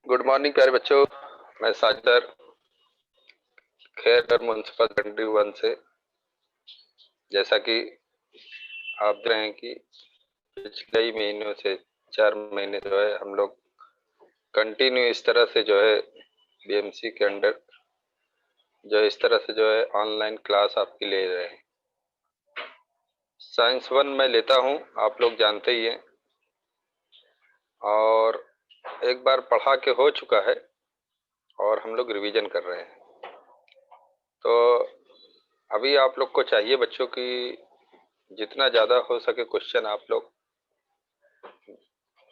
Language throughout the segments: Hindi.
गुड मॉर्निंग प्यारे बच्चों। मैं साजिद खैर म्युनिसिपल सेकेंडरी 1 से। जैसा कि आप देख रहे हैं कि पिछले ही महीनों से 4 महीने जो है हम लोग कंटिन्यू इस तरह से जो है बीएमसी के अंडर जो इस तरह से जो है ऑनलाइन क्लास आपकी ले रहे हैं। साइंस 1 मैं लेता हूं, आप लोग जानते ही हैं, और एक बार पढ़ा के हो चुका है और हम लोग रिवीजन कर रहे हैं। तो अभी आप लोग को चाहिए बच्चों की जितना ज़्यादा हो सके क्वेश्चन आप लोग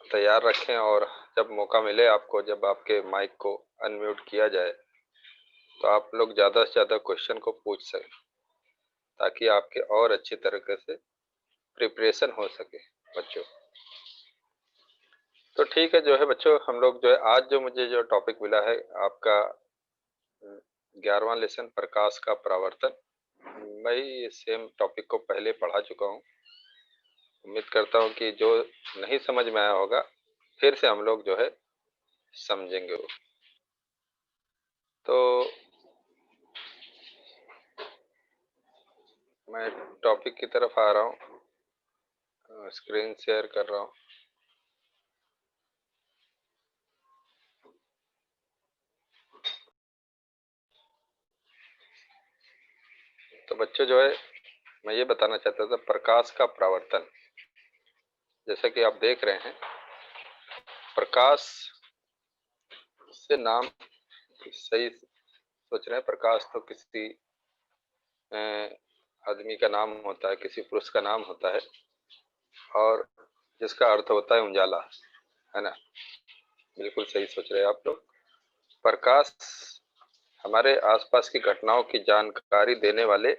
तैयार रखें, और जब मौका मिले आपको, जब आपके माइक को अनम्यूट किया जाए, तो आप लोग ज़्यादा से ज़्यादा क्वेश्चन को पूछ सकें ताकि आपके और अच्छी तरीके से प्रिपरेशन हो सके बच्चों। तो ठीक है जो है बच्चों, हम लोग जो है आज जो मुझे जो टॉपिक मिला है आपका 11वां लेसन प्रकाश का परावर्तन। मैं ये सेम टॉपिक को पहले पढ़ा चुका हूँ। उम्मीद करता हूँ कि जो नहीं समझ में आया होगा फिर से हम लोग जो है समझेंगे वो। तो मैं टॉपिक की तरफ आ रहा हूँ, स्क्रीन शेयर कर रहा हूँ। तो बच्चों जो है मैं ये बताना चाहता था प्रकाश का परावर्तन। जैसा कि आप देख रहे हैं, प्रकाश से नाम सही सोच रहे हैं। प्रकाश तो किसी आदमी का नाम होता है, किसी पुरुष का नाम होता है, और जिसका अर्थ होता है उजाला, है ना। बिल्कुल सही सोच रहे हैं आप लोग। प्रकाश हमारे आसपास की घटनाओं की जानकारी देने वाले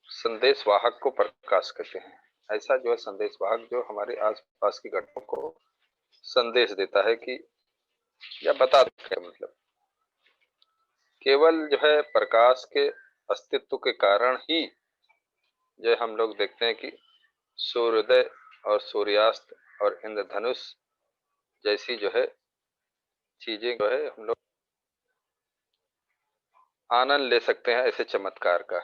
संदेश वाहक को प्रकाश कहते हैं। ऐसा जो है संदेश वाहक जो हमारे आसपास की घटनाओं को संदेश देता है कि या बता देता है, मतलब केवल जो है प्रकाश के अस्तित्व के कारण ही जो हम लोग देखते हैं कि सूर्योदय और सूर्यास्त और इंद्रधनुष जैसी जो है चीजें जो है हम लोग आनंद ले सकते हैं ऐसे चमत्कार का।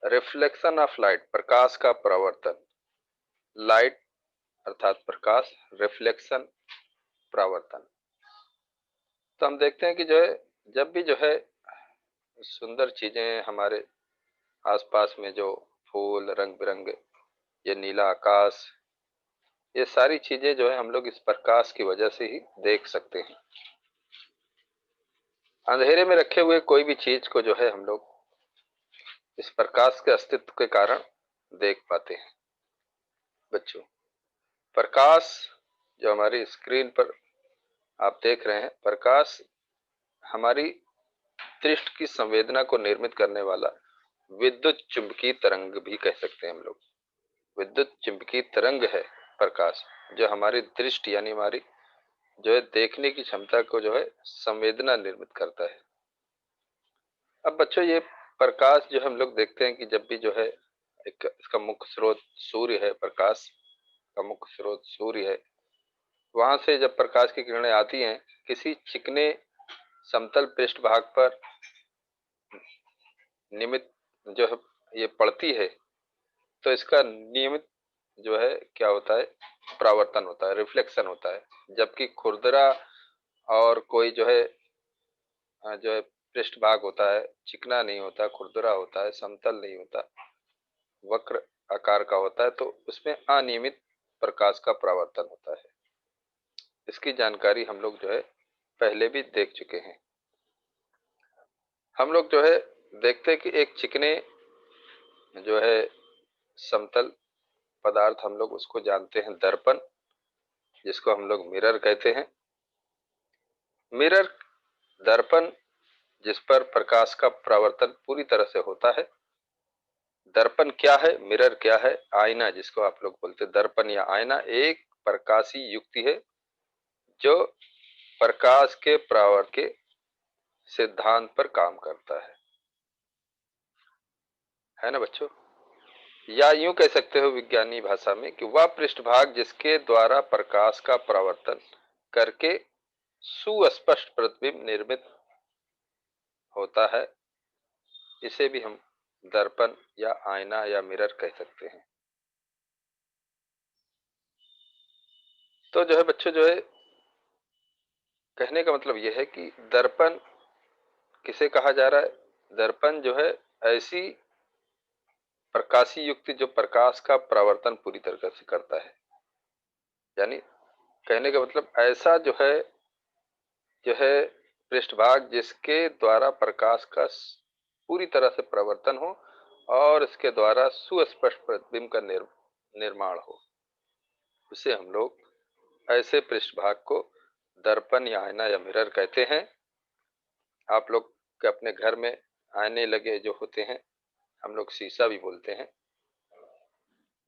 रिफ्लेक्शन ऑफ लाइट, प्रकाश का परावर्तन। लाइट अर्थात प्रकाश, रिफ्लेक्शन परावर्तन। तो हम देखते हैं कि जो है जब भी जो है सुंदर चीजें हमारे आसपास में, जो फूल, रंग बिरंगे, ये नीला आकाश, ये सारी चीजें जो है हम लोग इस प्रकाश की वजह से ही देख सकते हैं। अंधेरे में रखे हुए कोई भी चीज को जो है हम लोग इस प्रकाश के अस्तित्व के कारण देख पाते हैं। बच्चों, प्रकाश जो हमारी स्क्रीन पर आप देख रहे हैं, प्रकाश हमारी दृष्टि की संवेदना को निर्मित करने वाला विद्युत चुंबकीय तरंग भी कह सकते हैं हम लोग। विद्युत चुंबकीय तरंग है प्रकाश, जो हमारी दृष्टि यानी हमारी जो है देखने की क्षमता को जो है संवेदना निर्मित करता है। अब बच्चों ये प्रकाश जो हम लोग देखते हैं कि जब भी जो है एक इसका मुख्य स्रोत सूर्य है, प्रकाश का मुख्य स्रोत सूर्य है, वहां से जब प्रकाश की किरणें आती हैं किसी चिकने समतल पृष्ठभाग पर नियमित जो है ये पड़ती है, तो इसका नियमित जो है क्या होता है, परावर्तन होता है, रिफ्लेक्शन होता है। जबकि खुरदरा और कोई जो है पृष्ठभाग होता है, चिकना नहीं होता, खुरदरा होता है, समतल नहीं होता, वक्र आकार का होता है, तो उसमें अनियमित प्रकाश का परावर्तन होता है। इसकी जानकारी हम लोग जो है पहले भी देख चुके हैं। हम लोग जो है देखते हैं कि एक चिकने जो है समतल पदार्थ, हम लोग उसको जानते हैं दर्पण, जिसको हम लोग मिरर कहते हैं। मिरर, दर्पण, जिस पर प्रकाश का परावर्तन पूरी तरह से होता है। दर्पण क्या है, मिरर क्या है, आईना जिसको आप लोग बोलते हैं। दर्पण या आईना एक प्रकाशी युक्ति है जो प्रकाश के परावर्तन के सिद्धांत पर काम करता है ना बच्चों। या यूं कह सकते हो विज्ञानी भाषा में कि वह पृष्ठभाग जिसके द्वारा प्रकाश का परावर्तन करके सुस्पष्ट प्रतिबिंब निर्मित होता है। इसे भी हम दर्पण या आईना या मिरर कह सकते हैं। तो जो है बच्चों, जो है कहने का मतलब यह है कि दर्पण किसे कहा जा रहा है? दर्पण जो है ऐसी प्रकाशीय युक्ति जो प्रकाश का परावर्तन पूरी तरह से करता है। यानी कहने का मतलब ऐसा जो है पृष्ठभाग जिसके द्वारा प्रकाश का पूरी तरह से परावर्तन हो और इसके द्वारा सुस्पष्ट प्रतिबिंब का निर्माण हो, उसे हम लोग ऐसे पृष्ठभाग को दर्पण या आईना या मिरर कहते हैं। आप लोग के अपने घर में आईने लगे जो होते हैं, हम लोग शीशा भी बोलते हैं,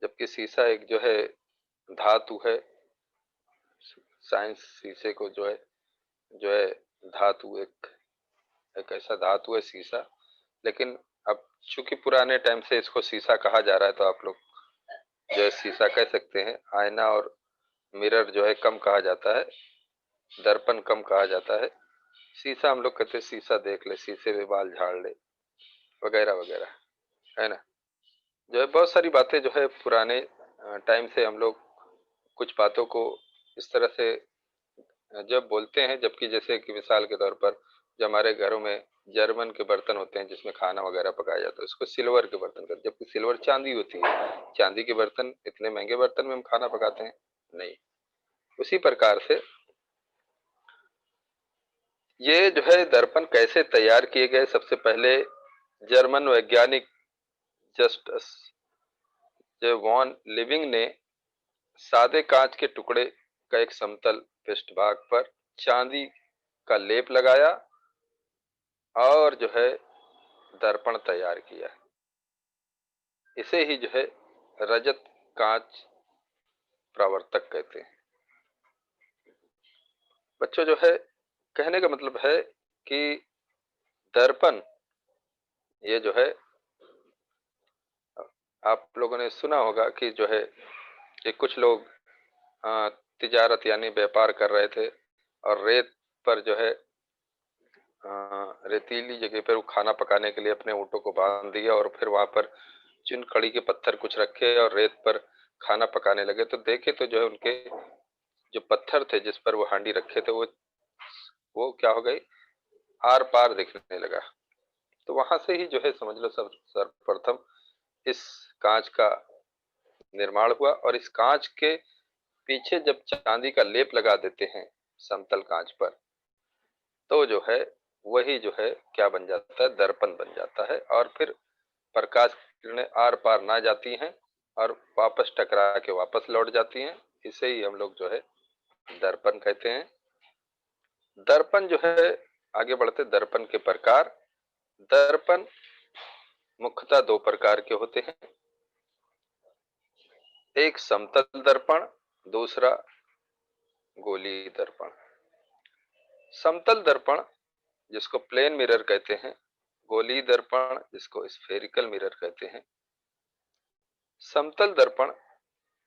जबकि शीशा एक जो है धातु है। साइंस शीशे को जो है धातु एक एक ऐसा धातु है शीशा। लेकिन अब चूंकि पुराने टाइम से इसको शीशा कहा जा रहा है, तो आप लोग जो है शीशा कह सकते हैं। आईना और मिरर जो है कम कहा जाता है, दर्पण कम कहा जाता है। शीशा हम लोग कहते हैं शीशा देख ले, शीशे में बाल झाड़ ले, वगैरह वगैरह, है ना। जो है बहुत सारी बातें जो है पुराने टाइम से हम लोग कुछ बातों को इस तरह से जब बोलते हैं, जबकि जैसे कि मिसाल के तौर पर जो हमारे घरों में जर्मन के बर्तन होते हैं जिसमें खाना वगैरह पकाया जाता है, उसको सिल्वर के बर्तन कहते हैं, जबकि सिल्वर चांदी होती है। चांदी के बर्तन, इतने महंगे बर्तन में हम खाना पकाते हैं? नहीं। उसी प्रकार से ये जो है दर्पण कैसे तैयार किए गए? सबसे पहले जर्मन वैज्ञानिक जस्टस जो वॉन लिविंग ने सादे कांच के टुकड़े का एक समतल पृष्ठभाग पर चांदी का लेप लगाया और जो है दर्पण तैयार किया। इसे ही जो है रजत कांच परावर्तक कहते हैं। बच्चों, जो है कहने का मतलब है कि दर्पण ये जो है, आप लोगों ने सुना होगा कि जो है कि कुछ लोग तिजारत यानी व्यापार कर रहे थे और रेत पर जो है रेतीली जगह पर वो खाना पकाने के लिए अपने ऊँटों को बांध दिया और फिर वहां पर चुनखड़ी के पत्थर कुछ रखे और रेत पर खाना पकाने लगे। तो देखे तो जो है उनके जो पत्थर थे जिस पर वो हांडी रखे थे, वो क्या हो गई, आर पार दिखने लगा। तो वहां से ही जो है समझ लो सब सर्वप्रथम इस कांच का निर्माण हुआ। और इस कांच के पीछे जब चांदी का लेप लगा देते हैं समतल कांच पर, तो जो है वही जो है क्या बन जाता है, दर्पण बन जाता है। और फिर प्रकाश किरणें आर पार ना जाती हैं और वापस टकरा के वापस लौट जाती हैं। इसे ही हम लोग जो है दर्पण कहते हैं। दर्पण जो है, आगे बढ़ते दर्पण के प्रकार। दर्पण मुख्यतः दो प्रकार के होते हैं, एक समतल दर्पण, दूसरा गोलीय दर्पण। समतल दर्पण जिसको प्लेन मिरर कहते हैं, गोलीय दर्पण जिसको स्फेरिकल मिरर कहते हैं। समतल दर्पण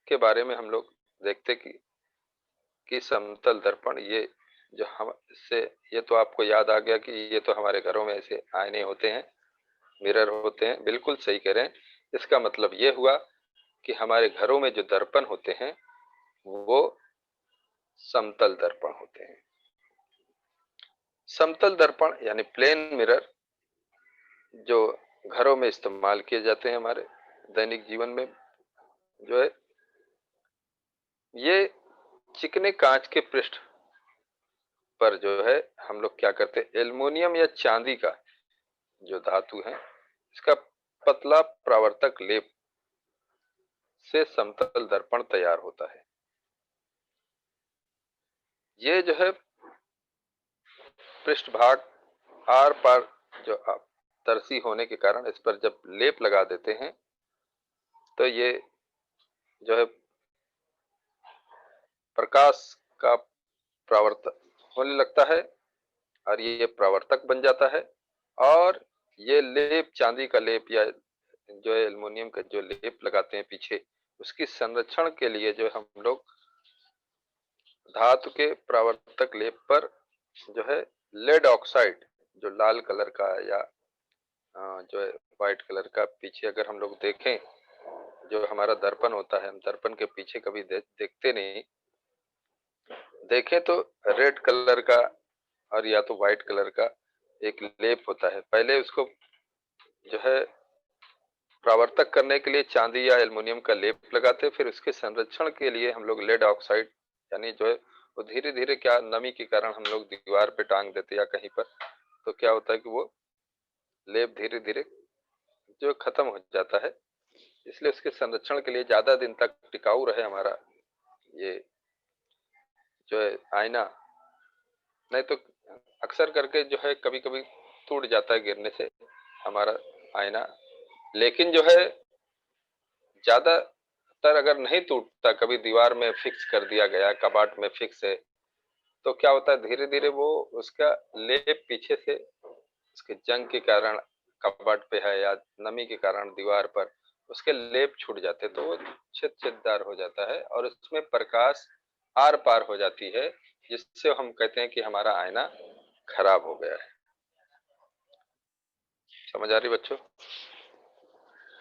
के बारे में हम लोग देखते कि समतल दर्पण ये जो हम इससे, ये तो आपको याद आ गया कि ये तो हमारे घरों में ऐसे आईने होते हैं, मिरर होते हैं। बिल्कुल सही कह रहे हैं। इसका मतलब ये हुआ कि हमारे घरों में जो दर्पण होते हैं वो समतल दर्पण होते हैं। समतल दर्पण यानी प्लेन मिरर जो घरों में इस्तेमाल किए जाते हैं हमारे दैनिक जीवन में, जो है ये चिकने कांच के पृष्ठ पर जो है हम लोग क्या करते हैं, एल्युमिनियम या चांदी का जो धातु है इसका पतला परावर्तक लेप से समतल दर्पण तैयार होता है। ये जो है पृष्ठभाग आर पार जो तरसी होने के कारण इस पर जब लेप लगा देते हैं तो ये जो है प्रकाश का परावर्तन होने लगता है और ये प्रवर्तक बन जाता है। और ये लेप, चांदी का लेप या जो है एल्युमिनियम का जो लेप लगाते हैं पीछे, उसकी संरक्षण के लिए जो हम लोग धातु के परावर्तक लेप पर जो है लेड ऑक्साइड, जो लाल कलर का या जो है व्हाइट कलर का, पीछे अगर हम लोग देखें, जो हमारा दर्पण होता है, हम दर्पण के पीछे कभी देखते नहीं, देखें तो रेड कलर का और या तो व्हाइट कलर का एक लेप होता है। पहले उसको जो है परावर्तक करने के लिए चांदी या एल्युमिनियम का लेप लगाते, फिर उसके संरक्षण के लिए हम लोग लेड ऑक्साइड यानी जो है वो धीरे धीरे क्या नमी के कारण हम लोग दीवार पे टांग देते या कहीं पर, तो क्या होता है कि वो लेप धीरे धीरे जो खत्म हो जाता है। इसलिए उसके संरक्षण के लिए ज्यादा दिन तक टिकाऊ रहे हमारा ये जो है आईना, नहीं तो अक्सर करके जो है कभी कभी टूट जाता है गिरने से हमारा आईना। लेकिन जो है ज्यादातर अगर नहीं टूटता, कभी दीवार में फिक्स कर दिया गया, कबाड़ में फिक्स है, तो क्या होता है धीरे धीरे वो उसका लेप पीछे से उसके जंग के कारण कबाड़ पे है या नमी के कारण दीवार पर उसके लेप छूट जाते, तो वो छेददार हो जाता है और उसमें प्रकाश आर पार हो जाती है, जिससे हम कहते हैं कि हमारा आईना खराब हो गया है। समझ आ रही बच्चों?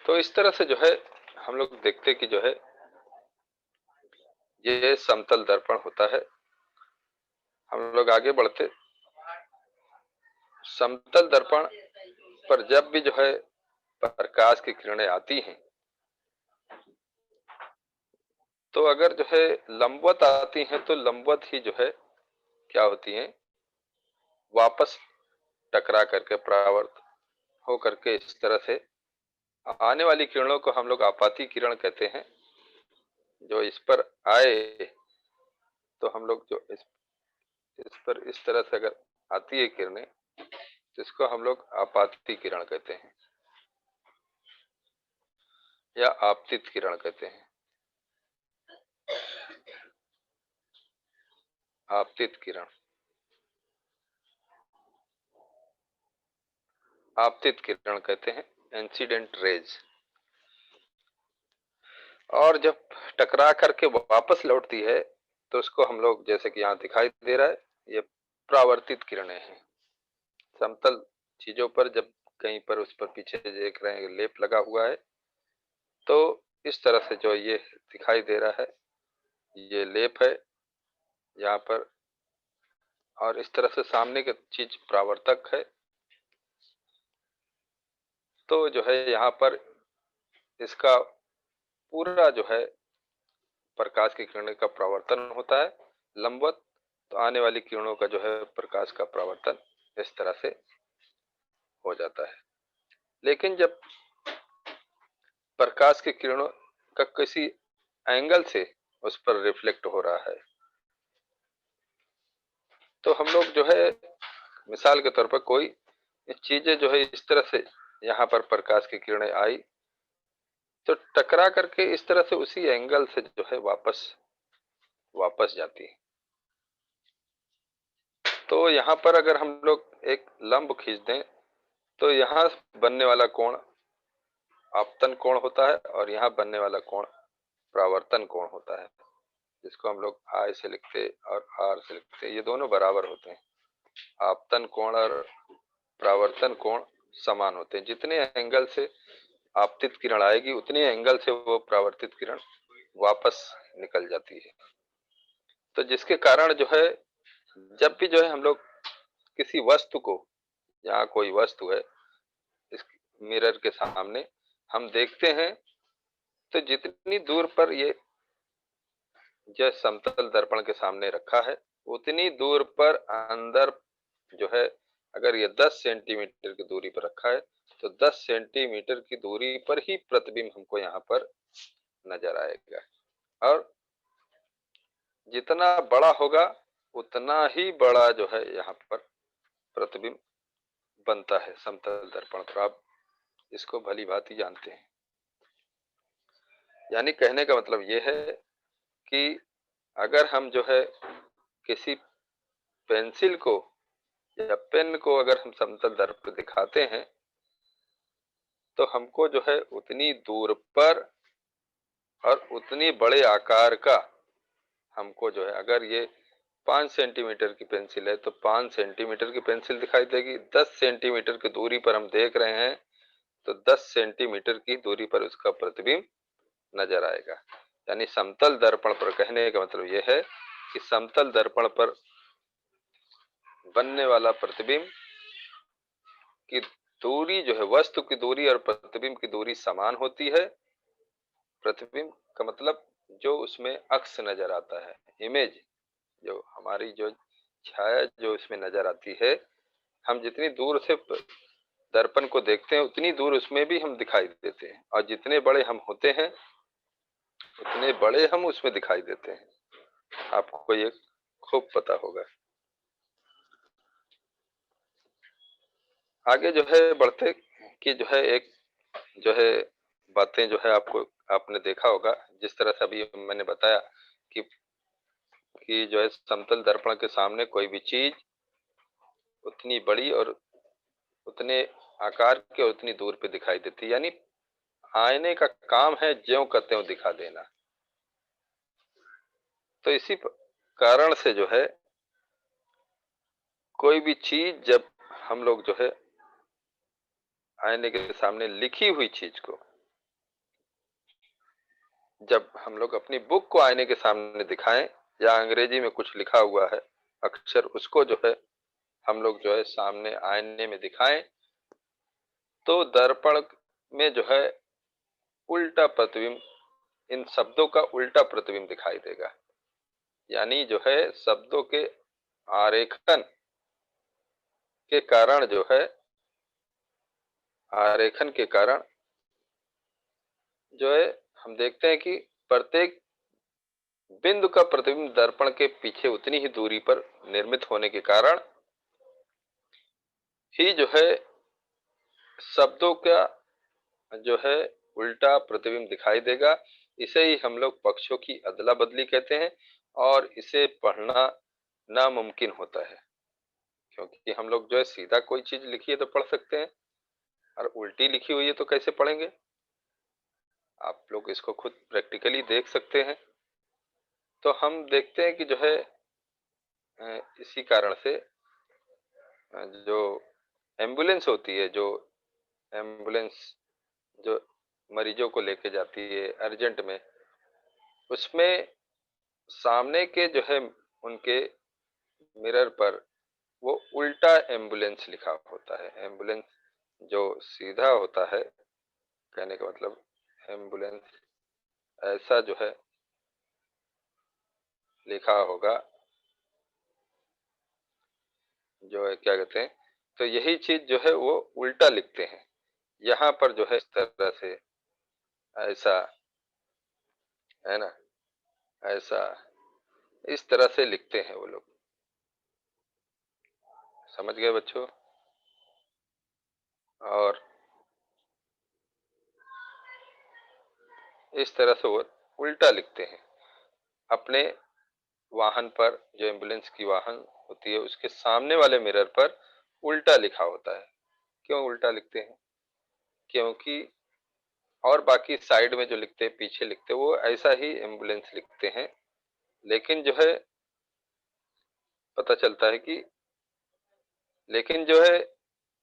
तो इस तरह से जो है हम लोग देखते कि जो है ये समतल दर्पण होता है। हम लोग आगे बढ़ते, समतल दर्पण पर जब भी जो है प्रकाश की किरणें आती हैं, तो अगर जो है लंबवत आती हैं तो लंबवत ही जो है क्या होती हैं, वापस टकरा करके परावर्त हो करके इस तरह से आने वाली किरणों को हम लोग आपाती किरण कहते हैं। जो इस पर आए तो हम लोग जो इस पर इस तरह से अगर आती है किरणें, तो इसको हम लोग आपाती किरण कहते हैं या आपतित किरण कहते हैं। आपतित किरण, आपतित किरण कहते हैं, इंसिडेंट रेज। और जब टकरा करके वापस लौटती है तो उसको हम लोग, जैसे कि यहाँ दिखाई दे रहा है, ये परावर्तित किरणें हैं। समतल चीजों पर जब कहीं पर उस पर पीछे देख रहे हैं लेप लगा हुआ है, तो इस तरह से जो ये दिखाई दे रहा है ये लेप है यहाँ पर, और इस तरह से सामने की चीज परावर्तक है। तो जो है यहाँ पर इसका पूरा जो है प्रकाश की किरणें का परावर्तन होता है लंबवत, तो आने वाली किरणों का जो है प्रकाश का परावर्तन इस तरह से हो जाता है। लेकिन जब प्रकाश की किरणों का किसी एंगल से उस पर रिफ्लेक्ट हो रहा है, तो हम लोग जो है मिसाल के तौर पर कोई चीजें जो है इस तरह से यहाँ पर प्रकाश की किरणें आई तो टकरा करके इस तरह से उसी एंगल से जो है वापस वापस जाती है। तो यहाँ पर अगर हम लोग एक लंब खींच दें तो यहाँ बनने वाला कोण आपतन कोण होता है और यहाँ बनने वाला कोण परावर्तन कोण होता है, जिसको हम लोग आई से लिखते और आर से लिखते। ये दोनों बराबर होते हैं। आपतन कोण और परावर्तन कोण समान होते हैं। जितने एंगल से आपतित किरण आएगी उतने एंगल से वो परावर्तित किरण वापस निकल जाती है। तो जिसके कारण जो है जब भी जो है हम लोग किसी वस्तु को, यहाँ कोई वस्तु है इस मिरर के सामने हम देखते हैं, तो जितनी दूर पर ये जो समतल दर्पण के सामने रखा है उतनी दूर पर अंदर जो है, अगर ये 10 सेंटीमीटर की दूरी पर रखा है तो 10 सेंटीमीटर की दूरी पर ही प्रतिबिंब हमको यहाँ पर नजर आएगा। और जितना बड़ा होगा उतना ही बड़ा जो है यहाँ पर प्रतिबिंब बनता है समतल दर्पण पर। आप इसको भली भांति जानते हैं। यानी कहने का मतलब ये है कि अगर हम जो है किसी पेंसिल को या पेन को अगर हम समतल दर्पण पर दिखाते हैं तो हमको जो है उतनी दूर पर और उतनी बड़े आकार का हमको जो है, अगर ये 5 सेंटीमीटर की पेंसिल है तो 5 सेंटीमीटर की पेंसिल दिखाई देगी। 10 सेंटीमीटर की दूरी पर हम देख रहे हैं तो 10 सेंटीमीटर की दूरी पर उसका प्रतिबिंब नजर आएगा। यानी समतल दर्पण पर, कहने का मतलब यह है कि समतल दर्पण पर बनने वाला प्रतिबिंब की दूरी जो है, वस्तु की दूरी और प्रतिबिंब की दूरी समान होती है। प्रतिबिंब का मतलब जो उसमें अक्स नजर आता है, इमेज, जो हमारी जो छाया जो इसमें नजर आती है, हम जितनी दूर से दर्पण को देखते हैं उतनी दूर उसमें भी हम दिखाई देते हैं, और जितने बड़े हम होते हैं उतने बड़े हम उसमें दिखाई देते हैं। आपको ये खूब पता होगा। आगे जो है बढ़ते कि जो है एक जो है बातें जो है आपको, आपने देखा होगा जिस तरह से अभी मैंने बताया कि जो है समतल दर्पण के सामने कोई भी चीज उतनी बड़ी और उतने आकार के और उतनी दूर पे दिखाई देती है। यानी आईने का काम है ज्यों का त्यों दिखा देना। तो इसी कारण से जो है कोई भी चीज जब हम लोग जो है आईने के सामने लिखी हुई चीज को, जब हम लोग अपनी बुक को आईने के सामने दिखाएं या अंग्रेजी में कुछ लिखा हुआ है अक्षर, उसको जो है हम लोग जो है सामने आईने में दिखाएं तो दर्पण में जो है उल्टा प्रतिबिंब, इन शब्दों का उल्टा प्रतिबिंब दिखाई देगा। यानी जो है शब्दों के आरेखन के कारण जो है, आरेखन के कारण जो है हम देखते हैं कि प्रत्येक बिंदु का प्रतिबिंब दर्पण के पीछे उतनी ही दूरी पर निर्मित होने के कारण ही जो है शब्दों का जो है उल्टा प्रतिबिंब दिखाई देगा। इसे ही हम लोग पक्षों की अदला बदली कहते हैं, और इसे पढ़ना नामुमकिन होता है, क्योंकि हम लोग जो है सीधा कोई चीज लिखी है तो पढ़ सकते हैं, और उल्टी लिखी हुई है तो कैसे पढ़ेंगे। आप लोग इसको खुद प्रैक्टिकली देख सकते हैं। तो हम देखते हैं कि जो है इसी कारण से जो एम्बुलेंस होती है, जो एम्बुलेंस जो मरीजों को लेके जाती है अर्जेंट में, उसमें सामने के जो है उनके मिरर पर वो उल्टा एम्बुलेंस लिखा होता है। एम्बुलेंस जो सीधा होता है, कहने का मतलब एम्बुलेंस ऐसा जो है लिखा होगा, जो है क्या कहते हैं, तो यही चीज जो है वो उल्टा लिखते हैं। यहाँ पर जो है इस तरह से ऐसा, है ना, ऐसा, इस तरह से लिखते हैं वो लोग। समझ गए बच्चों। और इस तरह से वो उल्टा लिखते हैं। अपने वाहन पर, जो एम्बुलेंस की वाहन होती है उसके सामने वाले मिरर पर उल्टा लिखा होता है। क्यों उल्टा लिखते हैं? क्योंकि और बाकी साइड में जो लिखते हैं, पीछे लिखते हैं, वो ऐसा ही एम्बुलेंस लिखते हैं, लेकिन जो है पता चलता है कि, लेकिन जो है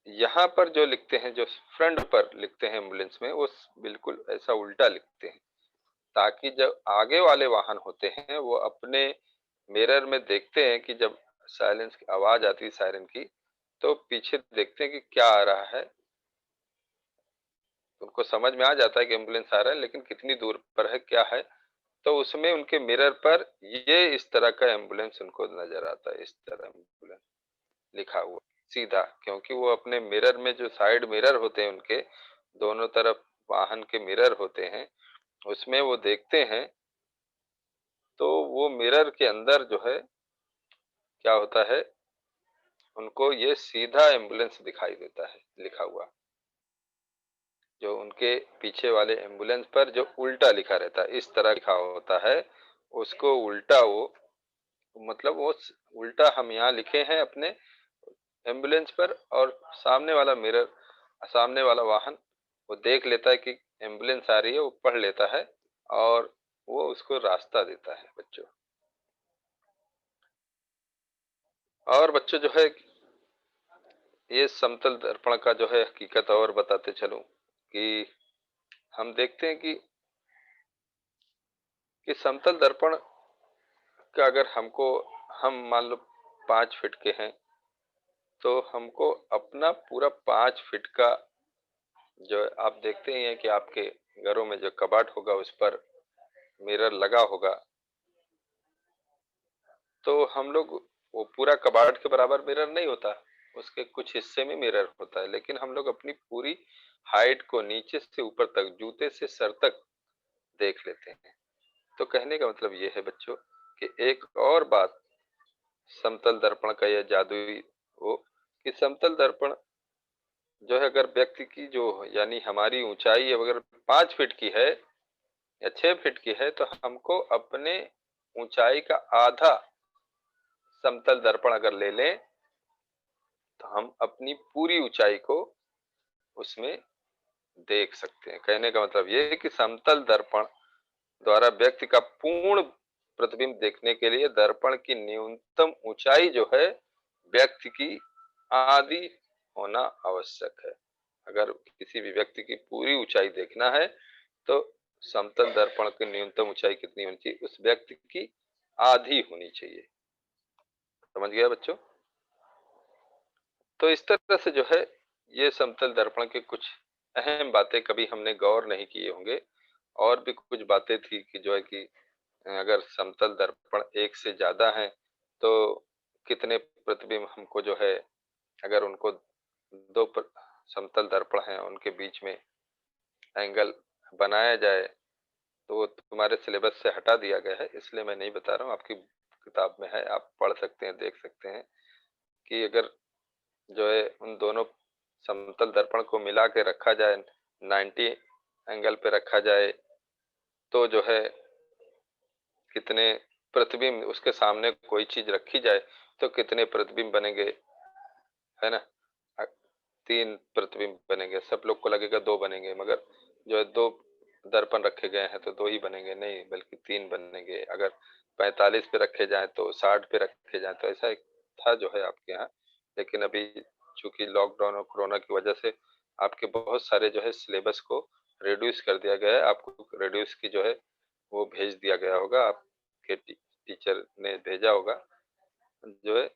यहाँ पर जो लिखते हैं, जो फ्रंट पर लिखते हैं एम्बुलेंस में, वो बिल्कुल ऐसा उल्टा लिखते हैं, ताकि जब आगे वाले वाहन होते हैं वो अपने मिरर में देखते हैं कि जब साइलेंस की आवाज आती है सायरन की, तो पीछे देखते हैं कि क्या आ रहा है। उनको समझ में आ जाता है कि एम्बुलेंस आ रहा है, लेकिन कितनी दूर पर है, क्या है। तो उसमें उनके मिरर पर ये इस तरह का एम्बुलेंस उनको नजर आता है, इस तरह एम्बुलेंस लिखा हुआ सीधा, क्योंकि वो अपने मिरर में, जो साइड मिरर होते हैं उनके दोनों तरफ वाहन के मिरर होते हैं, उसमें वो देखते हैं, तो वो मिरर के अंदर जो है क्या होता है, उनको ये सीधा एम्बुलेंस दिखाई देता है लिखा हुआ। जो उनके पीछे वाले एम्बुलेंस पर जो उल्टा लिखा रहता है, इस तरह लिखा होता है, उसको उल्टा वो, मतलब वो उल्टा हम यहाँ लिखे हैं अपने एम्बुलेंस पर, और सामने वाला मिरर, सामने वाला वाहन वो देख लेता है कि एम्बुलेंस आ रही है, वो पढ़ लेता है और वो उसको रास्ता देता है बच्चों। और बच्चों जो है ये समतल दर्पण का जो है हकीकत और बताते चलूं कि हम देखते हैं कि समतल दर्पण का अगर हम मान लो 5 फीट के हैं, तो हमको अपना पूरा 5 फीट का जो है, आप देखते ही हैं कि आपके घरों में जो कबाट होगा उस पर मिरर लगा होगा, तो हम लोग वो पूरा कबाड़ के बराबर मिरर नहीं होता, उसके कुछ हिस्से में मिरर होता है, लेकिन हम लोग अपनी पूरी हाइट को नीचे से ऊपर तक, जूते से सर तक देख लेते हैं। तो कहने का मतलब ये है बच्चों कि एक और बात समतल दर्पण का यह जादुई वो कि समतल दर्पण जो है अगर व्यक्ति की जो यानी हमारी ऊंचाई अगर 5 फीट की है या 6 फीट की है, तो हमको अपने ऊंचाई का आधा समतल दर्पण अगर ले लें, तो हम अपनी पूरी ऊंचाई को उसमें देख सकते हैं। कहने का मतलब ये है कि समतल दर्पण द्वारा व्यक्ति का पूर्ण प्रतिबिंब देखने के लिए दर्पण की न्यूनतम ऊंचाई जो है व्यक्ति की आधी होना आवश्यक है। अगर किसी भी व्यक्ति की पूरी ऊंचाई देखना है तो समतल दर्पण की न्यूनतम ऊंचाई कितनी होनी चाहिए? उस व्यक्ति की आधी होनी चाहिए। समझ गया बच्चों? तो इस तरह से जो है ये समतल दर्पण के कुछ अहम बातें कभी हमने गौर नहीं किए होंगे। और भी कुछ बातें थी कि जो है कि अगर समतल दर्पण एक से ज्यादा है तो कितने प्रतिबिंब हमको जो है, अगर उनको समतल दर्पण हैं उनके बीच में एंगल बनाया जाए, तो वो तुम्हारे सिलेबस से हटा दिया गया है, इसलिए मैं नहीं बता रहा हूँ, आपकी किताब में है, आप पढ़ सकते हैं, देख सकते हैं कि अगर जो है उन दोनों समतल दर्पण को मिला के रखा जाए, 90 एंगल पे रखा जाए, तो जो है कितने प्रतिबिंब, उसके सामने कोई चीज रखी जाए तो कितने प्रतिबिंब बनेंगे, है ना? 3 प्रतिबिंब बनेंगे, सब लोग को लगेगा 2 बनेंगे, मगर जो है 2 दर्पण रखे गए हैं तो 2 ही बनेंगे, नहीं बल्कि 3 बनेंगे। अगर 45 पे रखे जाए तो 60 पे रखे जाए, तो ऐसा एक था जो है आपके यहाँ। लेकिन अभी चूंकि लॉकडाउन और कोरोना की वजह से आपके बहुत सारे जो है सिलेबस को रिड्यूस कर दिया गया है, आपको रिड्यूस की जो है वो भेज दिया गया होगा, आपके टीचर ने भेजा होगा, जो है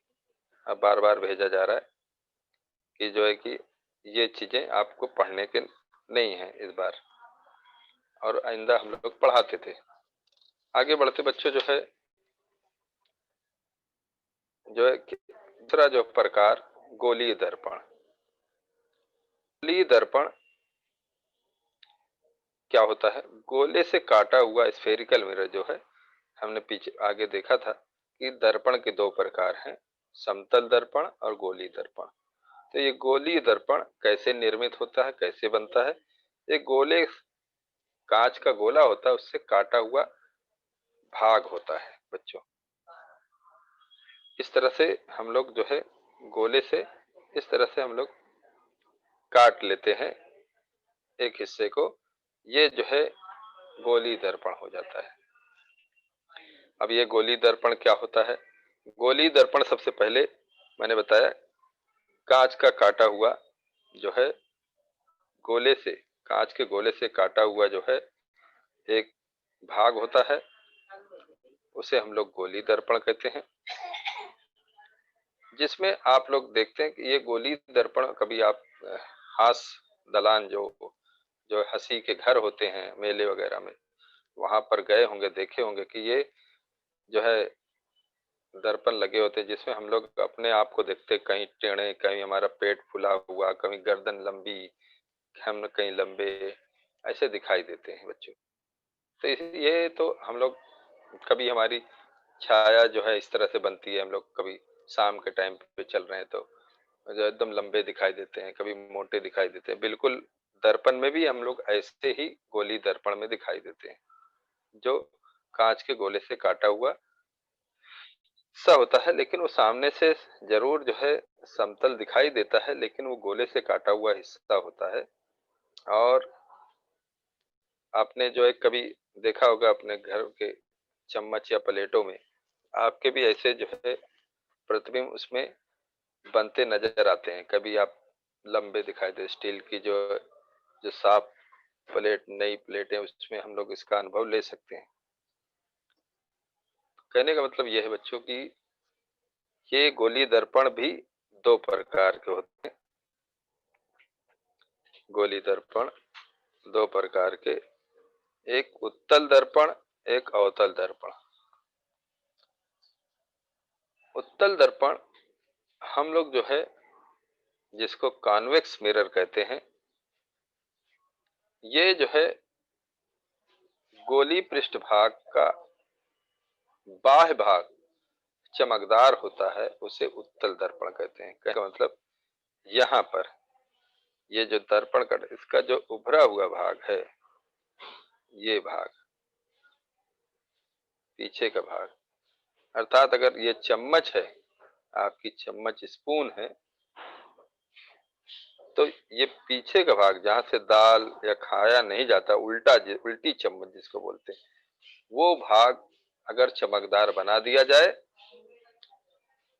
अब बार बार भेजा जा रहा है कि जो है कि ये चीजें आपको पढ़ने के नहीं है इस बार, और आइंदा हम लोग पढ़ाते थे। आगे बढ़ते बच्चों जो है कि दूसरा जो प्रकार गोलीय दर्पण। गोलीय दर्पण क्या होता है? गोले से काटा हुआ स्फेरिकल मिरर जो है, हमने पीछे आगे देखा था कि दर्पण के 2 प्रकार हैं, समतल दर्पण और गोलीय दर्पण। तो ये गोलीय दर्पण कैसे निर्मित होता है, कैसे बनता है? एक गोले कांच का गोला होता है, उससे काटा हुआ भाग होता है बच्चों। इस तरह से हम लोग जो है गोले से इस तरह से हम लोग काट लेते हैं एक हिस्से को, ये जो है गोली दर्पण हो जाता है। अब ये गोली दर्पण क्या होता है? गोली दर्पण सबसे पहले मैंने बताया कांच का काटा हुआ जो है गोले से, कांच के गोले से काटा हुआ जो है एक भाग होता है, उसे हम लोग गोली दर्पण कहते हैं। जिसमें आप लोग देखते हैं कि ये गोली दर्पण कभी आप हास्य दलान जो जो हंसी के घर होते हैं मेले वगैरह में, वहां पर गए होंगे, देखे होंगे कि ये जो है दर्पण लगे होते हैं, जिसमें हम लोग अपने आप को देखते, कहीं टेढ़े, कहीं हमारा पेट फुला हुआ, कहीं गर्दन लंबी, हम कहीं लंबे, ऐसे दिखाई देते हैं बच्चों। तो ये तो हम लोग कभी हमारी छाया जो है इस तरह से बनती है, हम लोग कभी शाम के टाइम पे चल रहे हैं तो जो एकदम लंबे दिखाई देते हैं, कभी मोटे दिखाई देते हैं, बिल्कुल दर्पण में भी हम लोग ऐसे ही गोली दर्पण में दिखाई देते हैं, जो कांच के गोले से काटा हुआ सा होता है, लेकिन वो सामने से जरूर जो है समतल दिखाई देता है, लेकिन वो गोले से काटा हुआ हिस्सा होता है। और आपने जो है कभी देखा होगा अपने घर के चम्मच या प्लेटों में, आपके भी ऐसे जो है प्रतिबिंब उसमें बनते नजर आते हैं। कभी आप लंबे दिखाई दे स्टील की जो जो साफ प्लेट, नई प्लेटें, उसमें हम लोग इसका अनुभव ले सकते हैं। कहने का मतलब यह है बच्चों की ये गोली दर्पण भी दो प्रकार के होते हैं। गोली दर्पण दो प्रकार के, एक उत्तल दर्पण, एक अवतल दर्पण। उत्तल दर्पण हम लोग जो है जिसको कॉन्वेक्स मिरर कहते हैं, ये जो है गोली पृष्ठभाग का बाह्य भाग चमकदार होता है, उसे उत्तल दर्पण कहते हैं। कहने का मतलब यहाँ पर ये जो दर्पण का इसका जो उभरा हुआ भाग है, ये भाग पीछे का भाग, अर्थात अगर ये चम्मच है, आपकी चम्मच स्पून है, तो ये पीछे का भाग जहां से दाल या खाया नहीं जाता, उल्टी चम्मच जिसको बोलते हैं, वो भाग अगर चमकदार बना दिया जाए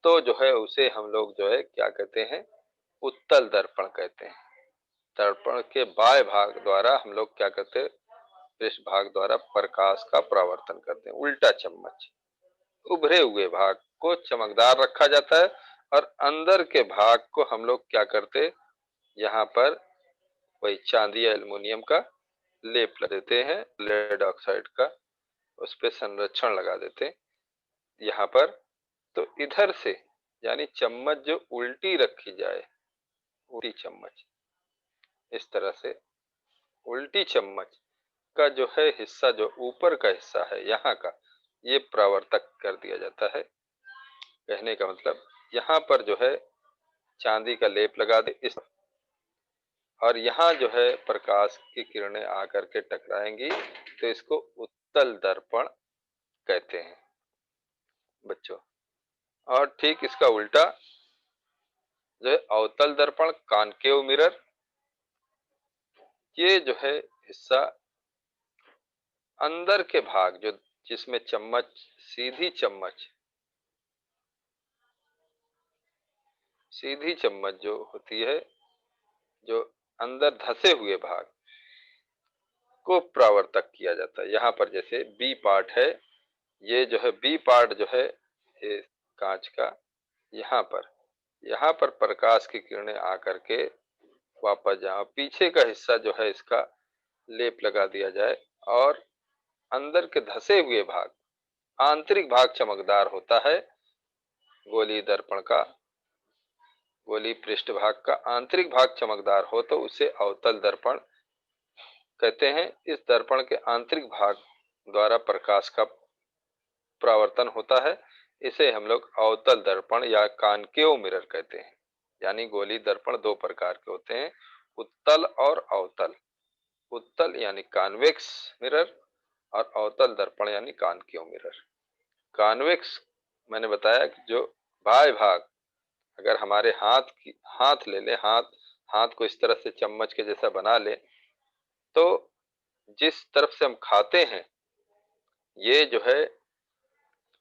तो जो है उसे हम लोग जो है क्या कहते हैं, उत्तल दर्पण कहते हैं। दर्पण के बाह्य भाग द्वारा हम लोग क्या करते हैं, पृष्ठ भाग द्वारा प्रकाश का परावर्तन करते हैं। उल्टा चम्मच, उभरे हुए भाग को चमकदार रखा जाता है और अंदर के भाग को हम लोग क्या करते, यहाँ पर वही चांदी या एल्युमिनियम का लेप लगा देते हैं, लेड ऑक्साइड का, उस पर संरक्षण लगा देते हैं यहाँ पर। तो इधर से यानी चम्मच जो उल्टी रखी जाए, उल्टी चम्मच, इस तरह से उल्टी चम्मच का जो है हिस्सा, जो ऊपर का हिस्सा है यहाँ का, ये परावर्तक कर दिया जाता है। कहने का मतलब यहाँ पर जो है चांदी का लेप लगा दे इस, और यहाँ जो है प्रकाश की किरणें आकर के टकराएंगी, तो इसको उत्तल दर्पण कहते हैं बच्चों। और ठीक इसका उल्टा जो है अवतल दर्पण, कॉनकेव मिरर, ये जो है हिस्सा अंदर के भाग जो जिसमें चम्मच, सीधी चम्मच, सीधी चम्मच जो होती है, जो अंदर धसे हुए भाग को परावर्तक किया जाता है। यहाँ पर जैसे बी पार्ट है, ये जो है बी पार्ट जो है ये कांच का, यहाँ पर प्रकाश की किरणें आकर के वापस जहाँ पीछे का हिस्सा जो है इसका लेप लगा दिया जाए, और अंदर के धसे हुए भाग, आंतरिक भाग चमकदार होता है। गोली दर्पण का, गोली पृष्ठ भाग का आंतरिक भाग चमकदार हो तो उसे अवतल दर्पण कहते हैं। इस दर्पण के आंतरिक भाग द्वारा प्रकाश का परावर्तन होता है, इसे हम लोग अवतल दर्पण या कॉनकेव मिरर कहते हैं। यानी गोली दर्पण दो प्रकार के होते हैं, उत्तल और अवतल। उत्तल यानी कॉन्वेक्स मिरर, और अवतल दर्पण यानी कॉनकेव मिरर। कॉन्वेक्स मैंने बताया कि जो बाह्य भाग, अगर हमारे हाथ ले ले, हाथ को इस तरह से चम्मच के जैसा बना ले, तो जिस तरफ से हम खाते हैं, ये जो है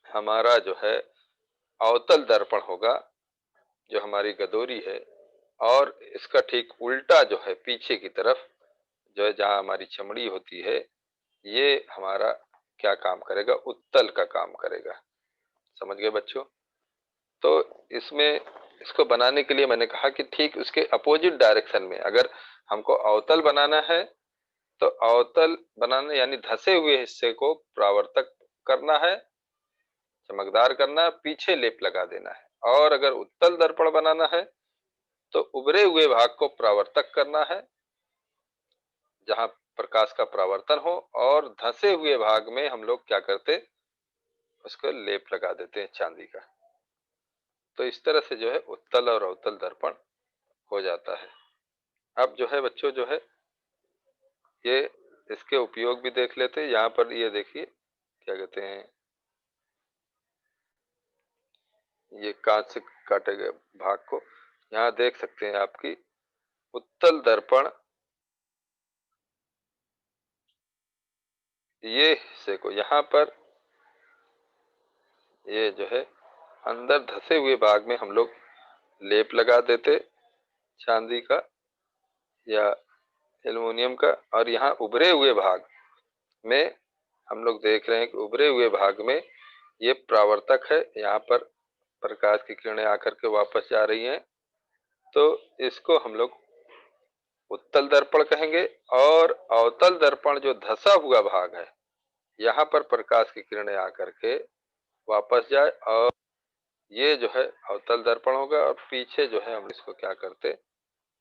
हमारा जो है अवतल दर्पण होगा, जो हमारी गदोरी है। और इसका ठीक उल्टा जो है पीछे की तरफ जो है जहां हमारी चमड़ी होती है, ये हमारा क्या काम करेगा, उत्तल का काम करेगा। समझ गए बच्चों? तो इसमें इसको बनाने के लिए मैंने कहा कि ठीक उसके अपोजिट डायरेक्शन में अगर हमको अवतल बनाना है, तो अवतल बनाना यानी धसे हुए हिस्से को परावर्तक करना है, चमकदार करना है, पीछे लेप लगा देना है। और अगर उत्तल दर्पण बनाना है तो उभरे हुए भाग को परावर्तक करना है, जहां प्रकाश का परावर्तन हो, और धसे हुए भाग में हम लोग क्या करते, उसको लेप लगा देते हैं चांदी का। तो इस तरह से जो है उत्तल और अवतल दर्पण हो जाता है। अब जो है बच्चों जो है ये इसके उपयोग भी देख लेते हैं। यहाँ पर ये देखिए क्या कहते हैं, ये कांच से काटे गए भाग को यहाँ देख सकते हैं आपकी उत्तल दर्पण, ये हिस्से को यहाँ पर ये जो है अंदर धसे हुए भाग में हम लोग लेप लगा देते चांदी का या एल्युमिनियम का, और यहाँ उभरे हुए भाग में हम लोग देख रहे हैं कि उभरे हुए भाग में ये परावर्तक है, यहाँ पर प्रकाश की किरणें आकर के वापस जा रही हैं, तो इसको हम लोग उत्तल दर्पण कहेंगे। और अवतल दर्पण जो धसा हुआ भाग है, यहाँ पर प्रकाश की किरणें आकर के वापस जाए, और ये जो है अवतल दर्पण होगा। और पीछे जो है हम इसको क्या करते,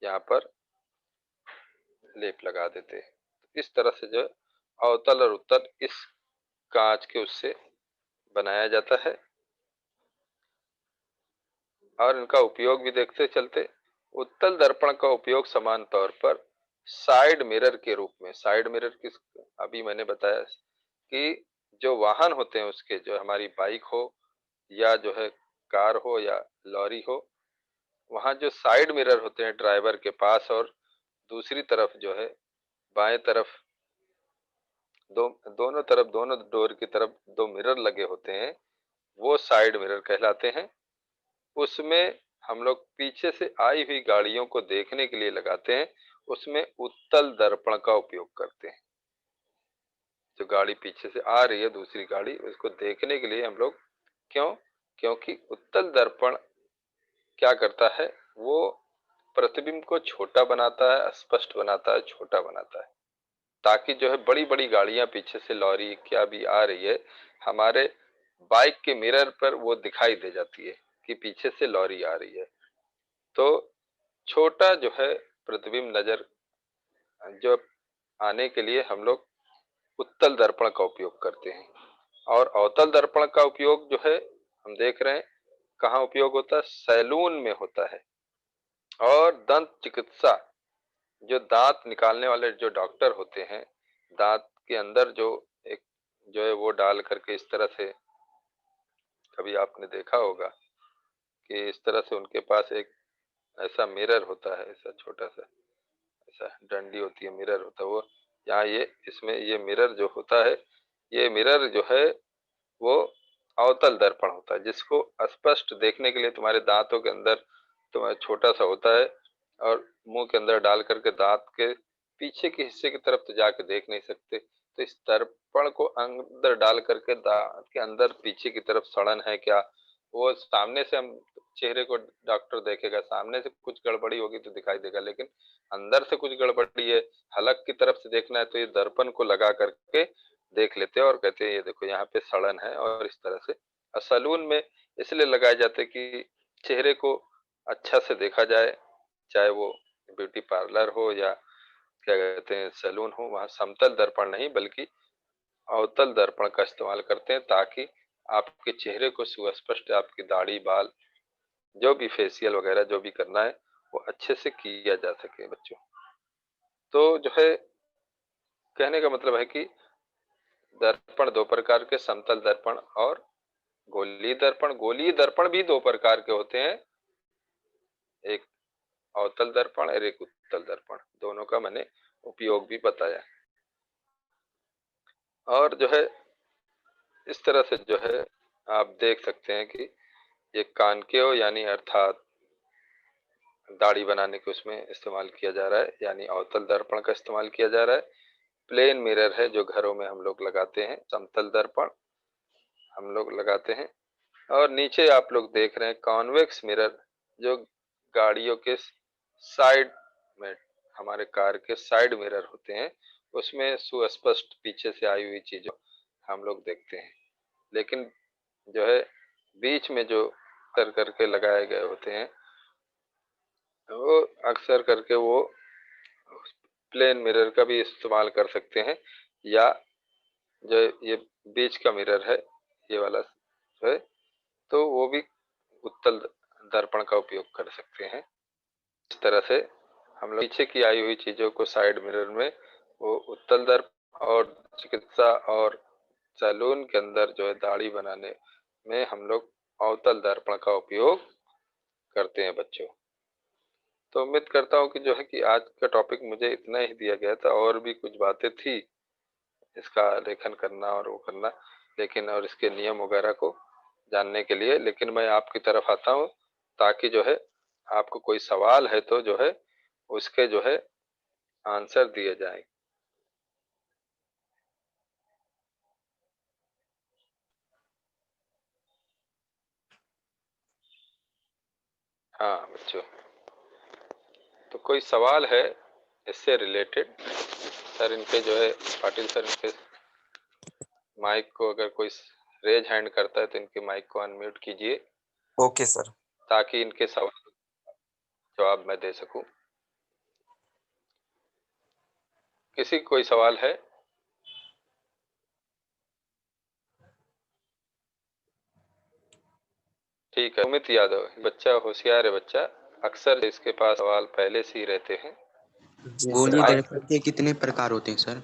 यहाँ पर लेप लगा देते। इस तरह से जो अवतल और उत्तल इस कांच के उससे बनाया जाता है। और इनका उपयोग भी देखते चलते। उत्तल दर्पण का उपयोग समान तौर पर साइड मिरर के रूप में, साइड मिरर किस, अभी मैंने बताया कि जो वाहन होते हैं उसके, जो हमारी बाइक हो या जो है कार हो या लॉरी हो, वहां जो साइड मिरर होते हैं ड्राइवर के पास, और दूसरी तरफ जो है बाएं तरफ दोनों तरफ, दोनों डोर की तरफ दो मिरर लगे होते हैं, वो साइड मिरर कहलाते हैं। उसमें हम लोग पीछे से आई हुई गाड़ियों को देखने के लिए लगाते हैं, उसमें उत्तल दर्पण का उपयोग करते हैं। जो गाड़ी पीछे से आ रही है दूसरी गाड़ी, उसको देखने के लिए हम लोग, क्यों, क्योंकि उत्तल दर्पण क्या करता है, वो प्रतिबिंब को छोटा बनाता है, स्पष्ट बनाता है, छोटा बनाता है, ताकि जो है बड़ी बड़ी गाड़ियां पीछे से, लॉरी क्या भी आ रही है, हमारे बाइक के मिरर पर वो दिखाई दे जाती है कि पीछे से लॉरी आ रही है। तो छोटा जो है प्रतिबिंब नजर जो आने के लिए हम लोग उत्तल दर्पण का उपयोग करते हैं। और अवतल दर्पण का उपयोग जो है हम देख रहे हैं कहाँ उपयोग होता है, सैलून में होता है। और दंत चिकित्सा, जो दांत निकालने वाले जो डॉक्टर होते हैं, दांत के अंदर जो एक जो है वो डाल करके इस तरह से, कभी आपने देखा होगा कि इस तरह से उनके पास एक ऐसा मिरर होता है, ऐसा छोटा सा, ऐसा डंडी होती है, मिरर होता है वो, यहाँ ये इसमें ये मिरर जो होता है, ये मिरर जो है वो अवतल दर्पण होता है, जिसको स्पष्ट देखने के लिए तुम्हारे दांतों के अंदर तुम्हारा छोटा सा होता है, और मुंह के अंदर डाल करके दांत के पीछे के हिस्से की तरफ तो जाके देख नहीं सकते, तो इस दर्पण को अंदर डाल करके दांत के अंदर पीछे की तरफ सड़न है क्या, वो सामने से हम चेहरे को डॉक्टर देखेगा, सामने से कुछ गड़बड़ी होगी तो दिखाई देगा, लेकिन अंदर से कुछ गड़बड़ी है, हलक की तरफ से देखना है, तो ये दर्पण को लगा करके देख लेते हैं और कहते हैं ये देखो यहाँ पे सड़न है, और इस तरह से। और सैलून में इसलिए लगाए जाते कि चेहरे को अच्छा से देखा जाए, चाहे वो ब्यूटी पार्लर हो या क्या कहते हैं सैलून हो, वहाँ समतल दर्पण नहीं बल्कि अवतल दर्पण का इस्तेमाल करते हैं, ताकि आपके चेहरे को सुस्पष्ट, आपकी दाढ़ी बाल जो भी फेशियल वगैरह जो भी करना है वो अच्छे से किया जा सके बच्चों। तो जो है कहने का मतलब है कि दर्पण दो प्रकार के, समतल दर्पण और गोलीय दर्पण। गोलीय दर्पण भी दो प्रकार के होते हैं, एक अवतल दर्पण और एक उत्तल दर्पण, दोनों का मैंने उपयोग भी बताया। और जो है इस तरह से जो है आप देख सकते हैं कि ये कानकेव यानी अर्थात दाढ़ी बनाने के उसमें इस्तेमाल किया जा रहा है, यानी अवतल दर्पण का इस्तेमाल किया जा रहा है। प्लेन मिरर है जो घरों में हम लोग लगाते हैं, समतल दर्पण हम लोग लगाते हैं। और नीचे आप लोग देख रहे हैं कॉन्वेक्स मिरर, जो गाड़ियों के साइड में, हमारे कार के साइड मिरर होते हैं, उसमें सुस्पष्ट पीछे से आई हुई चीजों हम लोग देखते हैं। लेकिन जो है बीच में जो कर करके लगाए गए होते हैं, वो अक्सर करके वो प्लेन मिरर का भी इस्तेमाल कर सकते हैं, या जो ये बीच का मिरर है ये वाला जो है, तो वो भी उत्तल दर्पण का उपयोग कर सकते हैं। इस तरह से हम लोग पीछे की आई हुई चीजों को साइड मिरर में वो उत्तल दर्पण, और चिकित्सा और सैलून के अंदर जो है दाढ़ी बनाने में हम लोग अवतल दर्पण का उपयोग करते हैं बच्चों। तो उम्मीद करता हूँ कि जो है कि आज का टॉपिक मुझे इतना ही दिया गया था, और भी कुछ बातें थी इसका लेखन करना और वो करना, लेकिन और इसके नियम वगैरह को जानने के लिए, लेकिन मैं आपकी तरफ आता हूँ ताकि जो है आपको कोई सवाल है तो जो है उसके जो है आंसर दिए जाए। हाँ बच्चों, तो कोई सवाल है इससे रिलेटेड? सर इनके जो है पाटिल सर, इनके माइक को अगर कोई रेज हैंड करता है तो इनके माइक को अनम्यूट कीजिए ओके सर। ताकि इनके सवाल जवाब मैं दे सकूं। किसी को कोई सवाल है? ठीक है, अमित यादव, बच्चा होशियार है बच्चा, अक्सर इसके पास सवाल पहले से ही रहते हैं। गोलीय माइक दर्पण के कितने प्रकार होते हैं सर?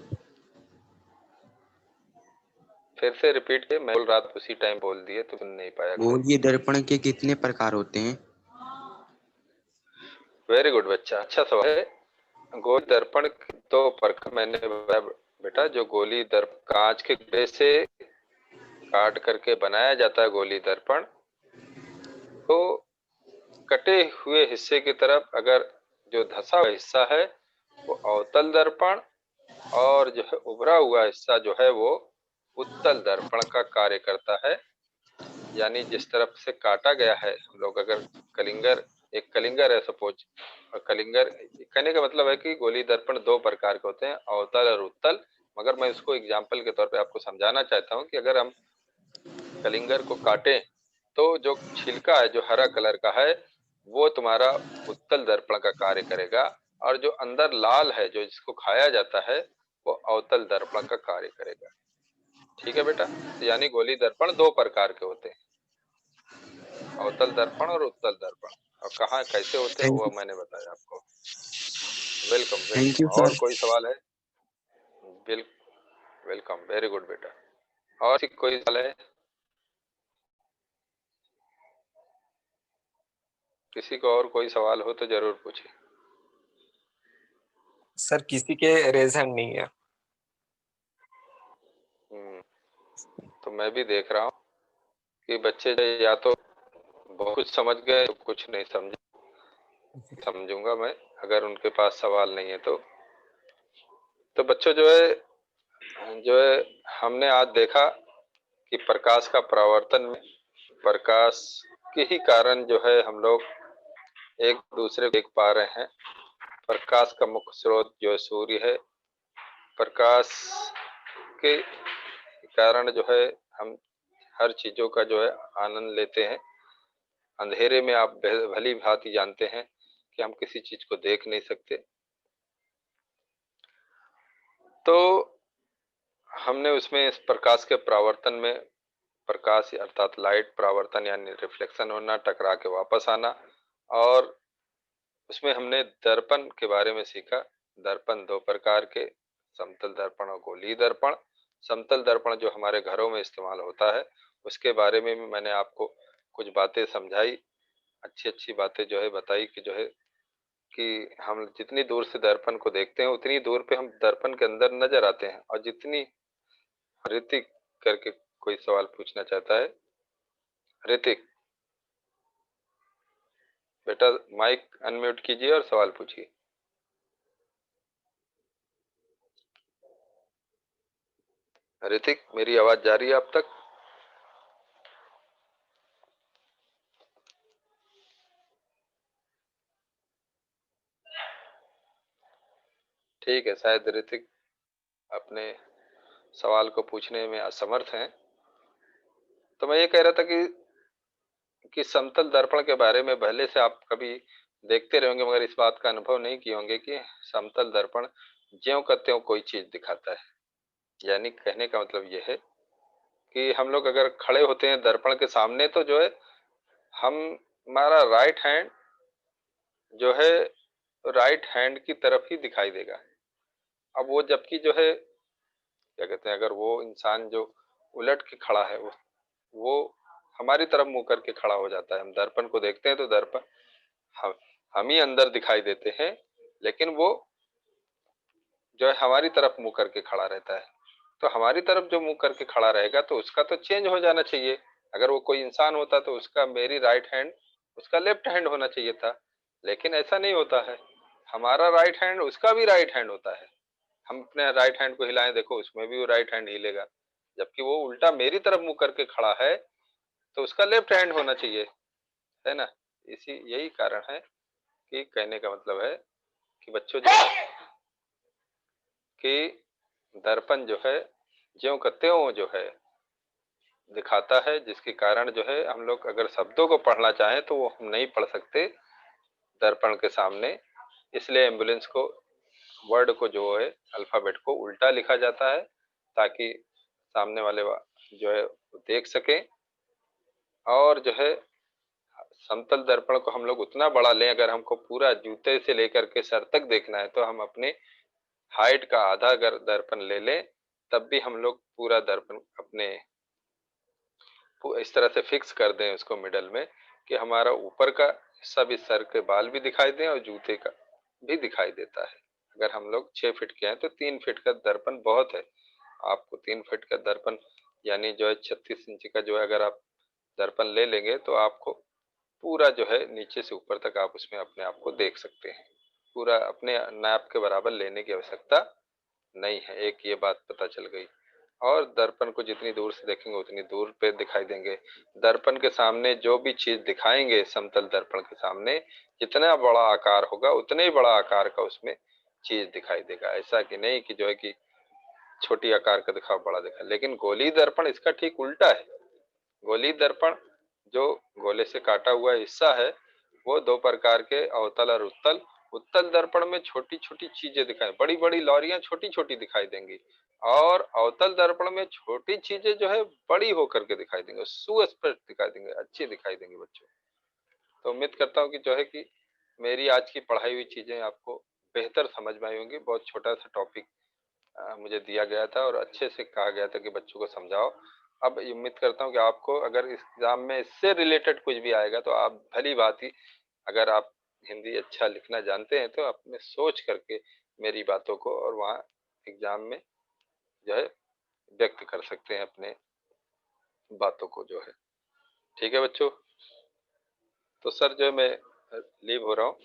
फिर से रिपीट किए, मैं बोल रहा था उसी टाइम बोल दिए तो सुन नहीं पाया कोई। गोलीय दर्पण के कितने प्रकार होते हैं? वेरी गुड बच्चा, अच्छा सवाल है। गोली दर्पण दो प्रकार मैंने बताया बेटा। जो गोली दर्पण कांच के गुड्डे से काट करके बनाया जाता है गोली दर्पण, तो कटे हुए हिस्से की तरफ अगर जो धंसा हुआ हिस्सा है वो अवतल दर्पण, और जो है उभरा हुआ हिस्सा जो है वो उत्तल दर्पण का कार्य करता है। यानी जिस तरफ से काटा गया है, हम लोग अगर कलिंगर, एक कलिंगर है सपोज, और कलिंगर, कहने का मतलब है कि गोली दर्पण दो प्रकार के होते हैं, अवतल और उत्तल। मगर मैं इसको एग्जाम्पल के तौर पे आपको समझाना चाहता हूँ कि अगर हम कलिंगर को काटें तो जो छिलका है जो हरा कलर का है वो तुम्हारा उत्तल दर्पण का कार्य करेगा, और जो अंदर लाल है जो जिसको खाया जाता है वो अवतल दर्पण का कार्य करेगा। ठीक है बेटा, तो यानी गोली दर्पण दो प्रकार के होते हैं, अवतल दर्पण और उत्तल दर्पण। और कहाँ कैसे होते हैं थैंक वो यू। मैंने बताया आपको। Welcome thank welcome. यू और सर। कोई सवाल है? बिल वेलकम, वेरी गुड बेटा। और कोई सवाल है? किसी को और कोई सवाल हो तो जरूर पूछे। सर किसी के रेज हैंड नहीं है। तो मैं भी देख रहा हूँ कि बच्चे या तो बहुत कुछ समझ गए तो कुछ नहीं समझे, समझूंगा मैं अगर उनके पास सवाल नहीं है तो बच्चों जो है हमने आज देखा कि प्रकाश का परावर्तन में, प्रकाश के ही कारण जो है हम लोग एक दूसरे को देख पा रहे हैं। प्रकाश का मुख्य स्रोत जो सूर्य है, प्रकाश के कारण जो है हम हर चीजों का जो है आनंद लेते हैं। अंधेरे में आप भली भांति जानते हैं कि हम किसी चीज को देख नहीं सकते। तो हमने उसमें इस प्रकाश के परावर्तन में, प्रकाश अर्थात लाइट परावर्तन यानी रिफ्लेक्शन होना, टकरा के वापस आना, और उसमें हमने दर्पण के बारे में सीखा। दर्पण दो प्रकार के, समतल दर्पण और गोलीय दर्पण। समतल दर्पण जो हमारे घरों में इस्तेमाल होता है उसके बारे में भी मैंने आपको कुछ बातें समझाई, अच्छी अच्छी बातें जो है बताई कि जो है कि हम जितनी दूर से दर्पण को देखते हैं उतनी दूर पे हम दर्पण के अंदर नजर आते हैं। और जितनी, ऋतिक करके कोई सवाल पूछना चाहता है, ऋतिक बेटा माइक अनम्यूट कीजिए और सवाल पूछिए। ऋतिक, मेरी आवाज जा रही है आप तक? ठीक है, शायद ऋतिक अपने सवाल को पूछने में असमर्थ हैं। तो मैं ये कह रहा था कि समतल दर्पण के बारे में पहले से आप कभी देखते रहे होंगे मगर इस बात का अनुभव नहीं किए होंगे कि समतल दर्पण ज्यों का त्यों कोई चीज दिखाता है। यानी कहने का मतलब ये है कि हम लोग अगर खड़े होते हैं दर्पण के सामने तो जो है हम, हमारा राइट हैंड जो है राइट हैंड की तरफ ही दिखाई देगा। अब वो जबकि जो है क्या कहते हैं, अगर वो इंसान जो उलट के खड़ा है वो हमारी तरफ मुंह करके खड़ा हो जाता है, हम दर्पण को देखते हैं तो दर्पण हम हम ही अंदर दिखाई देते हैं, लेकिन वो जो है हमारी तरफ मुंह करके खड़ा रहता है। तो हमारी तरफ जो मुंह करके खड़ा रहेगा तो उसका तो चेंज हो जाना चाहिए। अगर वो कोई इंसान होता तो उसका मेरी राइट हैंड उसका लेफ्ट हैंड होना चाहिए था, लेकिन ऐसा नहीं होता है। हमारा राइट हैंड उसका भी राइट हैंड होता है। हम अपने राइट हैंड को हिलाएं, देखो उसमें भी वो राइट हैंड हिलेगा, जबकि वो उल्टा मेरी तरफ मुंह करके खड़ा है तो उसका लेफ्ट हैंड होना चाहिए, है ना। इसी यही कारण है कि कहने का मतलब है कि बच्चों जो है कि दर्पण जो है ज्यों का त्यों जो है दिखाता है, जिसके कारण जो है हम लोग अगर शब्दों को पढ़ना चाहें तो वो हम नहीं पढ़ सकते दर्पण के सामने। इसलिए एम्बुलेंस को वर्ड को जो है अल्फाबेट को उल्टा लिखा जाता है, ताकि सामने वाले जो है वो देख सके। और जो है समतल दर्पण को हम लोग उतना बड़ा लें, अगर हमको पूरा जूते से लेकर के सर तक देखना है तो हम अपने हाइट का आधा अगर दर्पण ले लें तब भी हम लोग पूरा दर्पण अपने इस तरह से फिक्स कर दें उसको मिडल में कि हमारा ऊपर का हिस्सा भी, सर के बाल भी दिखाई दें और जूते का भी दिखाई देता है। अगर हम लोग 6 फीट के हैं तो 3 फीट का दर्पण बहुत है। आपको 3 फीट का दर्पण यानी जो है 36 इंच का जो है अगर आप दर्पण ले लेंगे तो आपको पूरा जो है नीचे से ऊपर तक आप उसमें अपने आप को देख सकते हैं। पूरा अपने नाप के बराबर लेने की आवश्यकता नहीं है, एक ये बात पता चल गई। और दर्पण को जितनी दूर से देखेंगे उतनी दूर पे दिखाई देंगे। दर्पण के सामने जो भी चीज दिखाएंगे समतल दर्पण के सामने, जितना बड़ा आकार होगा उतने ही बड़ा आकार का उसमें चीज दिखाई देगा। ऐसा कि नहीं कि जो है कि छोटी आकार का दिखाओ बड़ा दिखा। लेकिन गोली दर्पण इसका ठीक उल्टा है। गोली दर्पण जो गोले से काटा हुआ हिस्सा है वो दो प्रकार के, अवतल और उत्तल। उत्तल दर्पण में छोटी छोटी चीजें दिखाई, बड़ी बड़ी लॉरियां छोटी छोटी दिखाई देंगी, और अवतल दर्पण में छोटी चीजें जो है बड़ी होकर के दिखाई देंगे, सुस्पष्ट दिखाई देंगे, अच्छी दिखाई देंगी बच्चों। तो उम्मीद करता हूँ कि जो है कि मेरी आज की पढ़ाई हुई चीजें आपको बेहतर समझ में आई होंगी। बहुत छोटा सा टॉपिक मुझे दिया गया था और अच्छे से कहा गया था कि बच्चों को समझाओ। अब उम्मीद करता हूँ कि आपको अगर इस एग्जाम में इससे रिलेटेड कुछ भी आएगा तो आप भली बात ही, अगर आप हिंदी अच्छा लिखना जानते हैं तो अपने सोच करके मेरी बातों को और वहाँ एग्जाम में जो है व्यक्त कर सकते हैं अपने बातों को जो है। ठीक है बच्चों, तो सर जो है मैं लीव हो रहा हूँ।